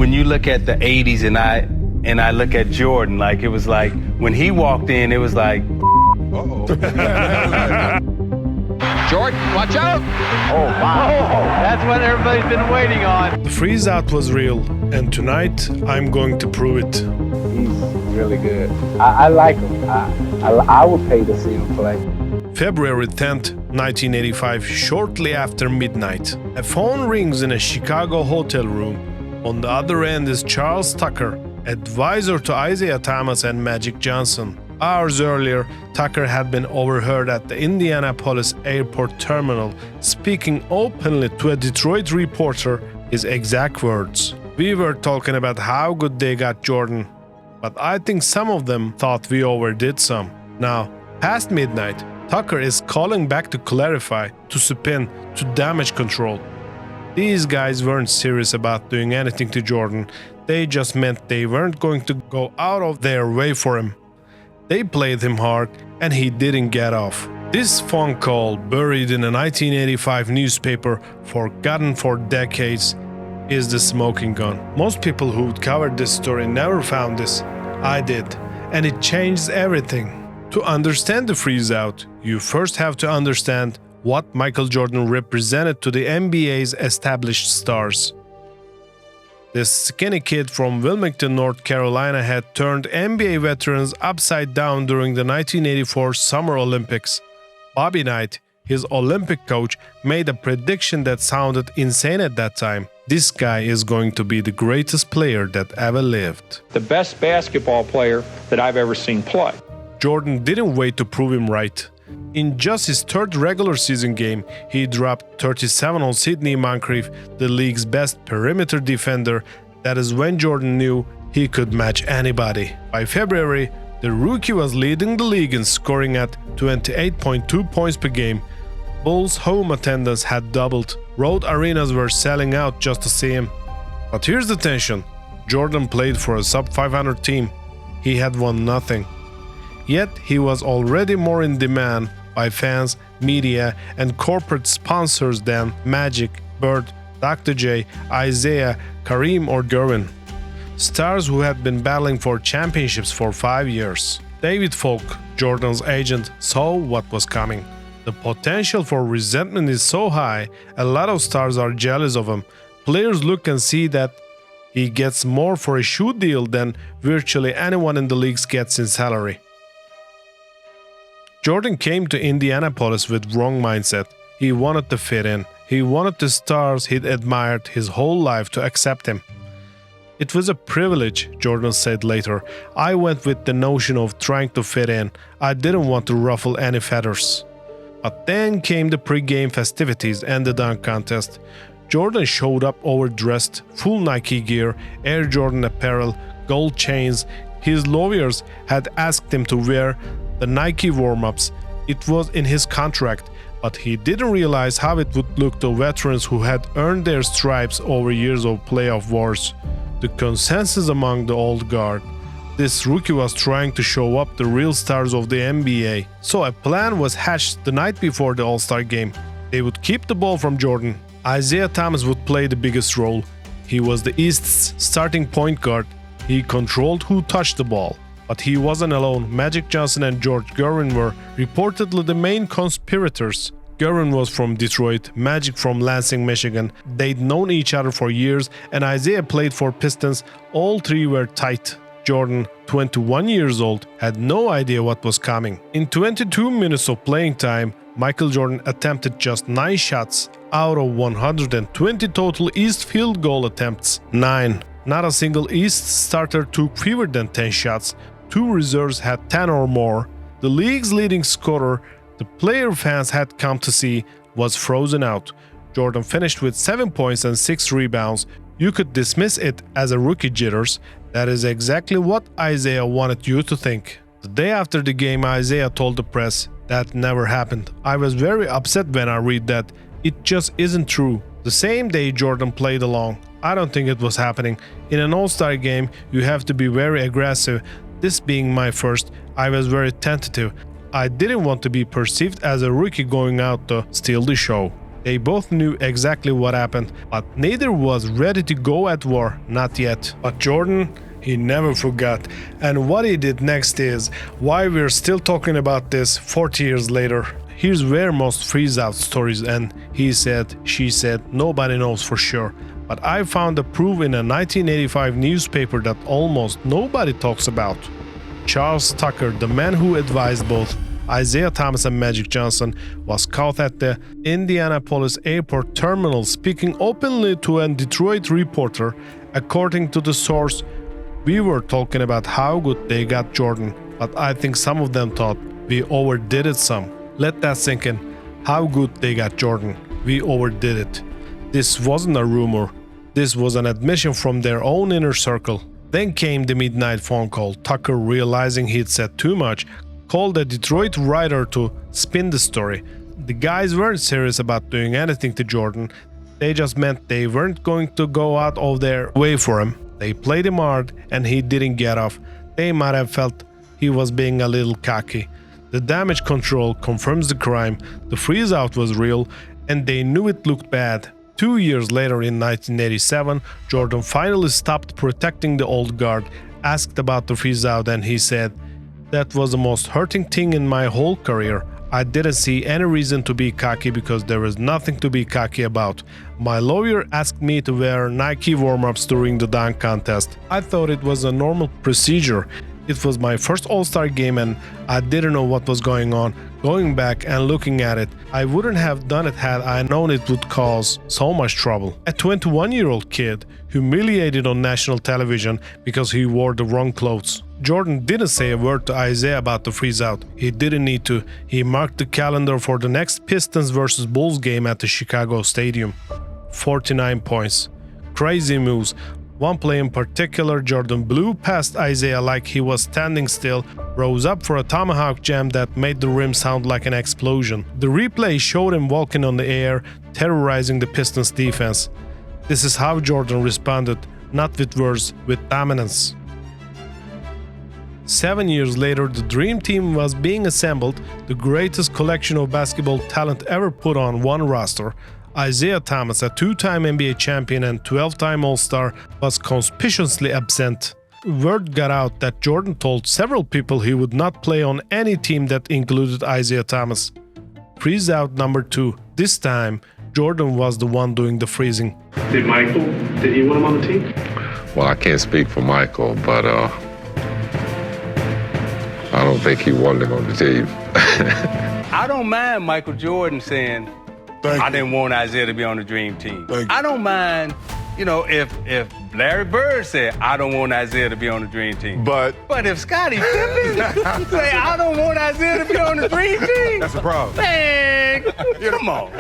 when you look at the 80s and I look at Jordan, like it was like when he walked in, it was like, Jordan, watch out! Oh, wow. That's what everybody's been waiting on. The freeze out was real, and tonight I'm going to prove it. He's really good. I like him. I would pay to see him play. February 10th, 1985, shortly after midnight. A phone rings in a Chicago hotel room. On the other end is Charles Tucker, advisor to Isiah Thomas and Magic Johnson. Hours earlier, Tucker had been overheard at the Indianapolis airport terminal speaking openly to a Detroit reporter. His exact words: "We were talking about how good they got Jordan, but I think some of them thought we overdid some." Now, past midnight, Tucker is calling back to clarify, to spin, to damage control. These guys weren't serious about doing anything to Jordan. They just meant they weren't going to go out of their way for him. They played him hard, and he didn't get off. This phone call, buried in a 1985 newspaper, forgotten for decades, is the smoking gun. Most people who'd covered this story never found this. I did, and it changed everything. To understand the freeze-out, you first have to understand what Michael Jordan represented to the NBA's established stars. This skinny kid from Wilmington, North Carolina had turned NBA veterans upside down during the 1984 Summer Olympics. Bobby Knight, his Olympic coach, made a prediction that sounded insane at that time. This guy is going to be the greatest player that ever lived. The best basketball player that I've ever seen play. Jordan didn't wait to prove him right. In just his third regular season game, he dropped 37 on Sidney Moncrief, the league's best perimeter defender. That is when Jordan knew he could match anybody. By February, the rookie was leading the league in scoring at 28.2 points per game. Bulls' home attendance had doubled. Road arenas were selling out just to see him. But here's the tension. Jordan played for a sub-500 team. He had won nothing. Yet he was already more in demand by fans, media, and corporate sponsors than Magic, Bird, Dr. J, Isiah, Kareem, or Gervin. Stars who had been battling for championships for 5 years. David Falk, Jordan's agent, saw what was coming. The potential for resentment is so high, a lot of stars are jealous of him. Players look and see that he gets more for a shoe deal than virtually anyone in the league gets in salary. Jordan came to Indianapolis with wrong mindset. He wanted to fit in. He wanted the stars he'd admired his whole life to accept him. "It was a privilege," Jordan said later. "I went with the notion of trying to fit in. I didn't want to ruffle any feathers." But then came the pre-game festivities and the dunk contest. Jordan showed up overdressed, full Nike gear, Air Jordan apparel, gold chains. His lawyers had asked him to wear the Nike warm-ups. It was in his contract, but he didn't realize how it would look to veterans who had earned their stripes over years of playoff wars. The consensus among the old guard: this rookie was trying to show up the real stars of the NBA. So a plan was hatched the night before the All-Star game. They would keep the ball from Jordan. Isiah Thomas would play the biggest role. He was the East's starting point guard. He controlled who touched the ball. But he wasn't alone. Magic Johnson and George Gervin were reportedly the main conspirators. Gervin was from Detroit, Magic from Lansing, Michigan. They'd known each other for years, and Isiah played for Pistons. All three were tight. Jordan, 21 years old, had no idea what was coming. In 22 minutes of playing time, Michael Jordan attempted just 9 shots out of 120 total East field goal attempts. 9. Not a single East starter took fewer than 10 shots. 2 reserves had 10 or more. The league's leading scorer, the player fans had come to see, was frozen out. Jordan finished with 7 points and 6 rebounds. You could dismiss it as a rookie jitters. That is exactly what Isiah wanted you to think. The day after the game, Isiah told the press, "That never happened. I was very upset when I read that. It just isn't true." The same day, Jordan played along. "I don't think it was happening. In an All-Star game, you have to be very aggressive. This being my first, I was very tentative. I didn't want to be perceived as a rookie going out to steal the show." They both knew exactly what happened, but neither was ready to go at war, not yet. But Jordan, he never forgot. And what he did next is why we're still talking about this 40 years later. Here's where most freeze-out stories end. He said, she said, nobody knows for sure. But I found the proof in a 1985 newspaper that almost nobody talks about. Charles Tucker, the man who advised both Isiah Thomas and Magic Johnson, was caught at the Indianapolis airport terminal speaking openly to a Detroit reporter. According to the source, we were talking about how good they got Jordan, but I think some of them thought we overdid it some. Let that sink in. How good they got Jordan. We overdid it. This wasn't a rumor. This was an admission from their own inner circle. Then came the midnight phone call. Tucker, realizing he'd said too much, called a Detroit writer to spin the story. The guys weren't serious about doing anything to Jordan. They just meant they weren't going to go out of their way for him. They played him hard and he didn't get off. They might have felt he was being a little cocky. The damage control confirms the crime. The freeze out was real and they knew it looked bad. 2 years later, in 1987, Jordan finally stopped protecting the old guard, asked about the freeze out, and he said, "That was the most hurting thing in my whole career. I didn't see any reason to be cocky because there was nothing to be cocky about. My lawyer asked me to wear Nike warm-ups during the dunk contest. I thought it was a normal procedure. It was my first All-Star game and I didn't know what was going on. Going back and looking at it, I wouldn't have done it had I known it would cause so much trouble." A 21-year-old kid humiliated on national television because he wore the wrong clothes. Jordan didn't say a word to Isiah about the freeze-out. He didn't need to. He marked the calendar for the next Pistons vs. Bulls game at the Chicago Stadium. 49 points. Crazy moves. One play in particular, Jordan blew past Isiah like he was standing still, rose up for a tomahawk jam that made the rim sound like an explosion. The replay showed him walking on the air, terrorizing the Pistons defense. This is how Jordan responded, not with words, with dominance. 7 years later, the Dream Team was being assembled, the greatest collection of basketball talent ever put on one roster. Isiah Thomas, a two-time NBA champion and 12-time All-Star, was conspicuously absent. Word got out that Jordan told several people he would not play on any team that included Isiah Thomas. Freeze out number 2. This time, Jordan was the one doing the freezing. Did he want him on the team? Well, I can't speak for Michael, but I don't think he wanted him on the team. I don't mind Michael Jordan saying, I didn't want Isiah to be on the Dream Team. I don't mind, if Larry Bird said, I don't want Isiah to be on the Dream Team. But if Scottie Pippen say, I don't want Isiah to be on the Dream Team. That's the problem. Man, come on.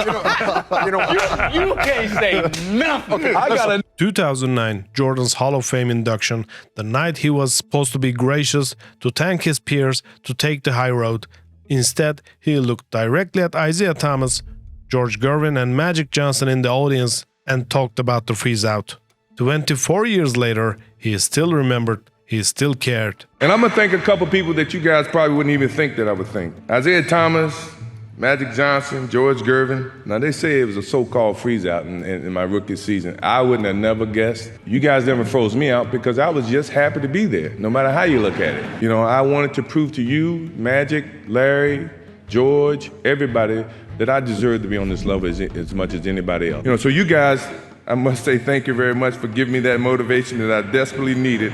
You can't say nothing. Okay, I got a 2009, Jordan's Hall of Fame induction, the night he was supposed to be gracious, to thank his peers, to take the high road. Instead, he looked directly at Isiah Thomas, George Gervin and Magic Johnson in the audience and talked about the freeze out. 24 years later, he still remembered, he still cared. And I'm gonna thank a couple people that you guys probably wouldn't even think that I would thank. Isiah Thomas, Magic Johnson, George Gervin. Now they say it was a so-called freeze out in my rookie season. I wouldn't have never guessed. You guys never froze me out because I was just happy to be there, no matter how you look at it. I wanted to prove to you, Magic, Larry, George, everybody, that I deserve to be on this level as much as anybody else. So you guys, I must say thank you very much for giving me that motivation that I desperately needed.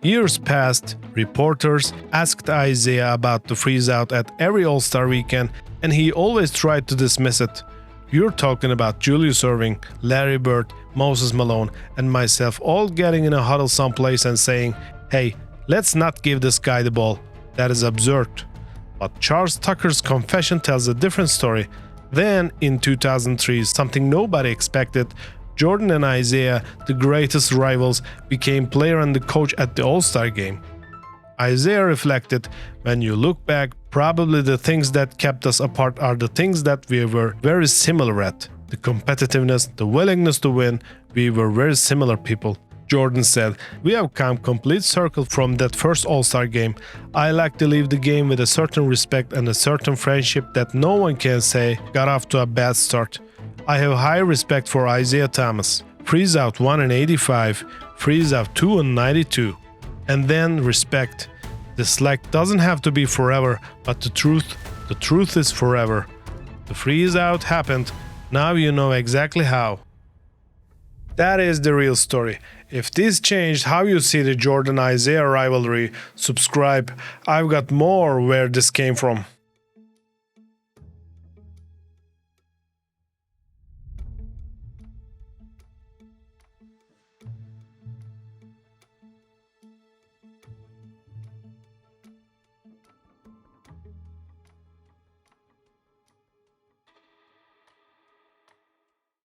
Years passed, reporters asked Isiah about the freeze-out at every All-Star weekend, and he always tried to dismiss it. You're talking about Julius Erving, Larry Bird, Moses Malone, and myself all getting in a huddle someplace and saying, hey, let's not give this guy the ball. That is absurd. But Charles Tucker's confession tells a different story. Then, in 2003, something nobody expected, Jordan and Isiah, the greatest rivals, became player and the coach at the All-Star game. Isiah reflected, when you look back, probably the things that kept us apart are the things that we were very similar at. The competitiveness, the willingness to win, we were very similar people. Jordan said, "We have come complete circle from that first All-Star game. I like to leave the game with a certain respect and a certain friendship that no one can say got off to a bad start. I have high respect for Isiah Thomas. Freeze out 1 and 85, freeze out 2 and 92. And then respect. The slack doesn't have to be forever, but the truth is forever. The freeze out happened. Now you know exactly how." That is the real story. If this changed how you see the Jordan-Isiah rivalry, subscribe. I've got more where this came from.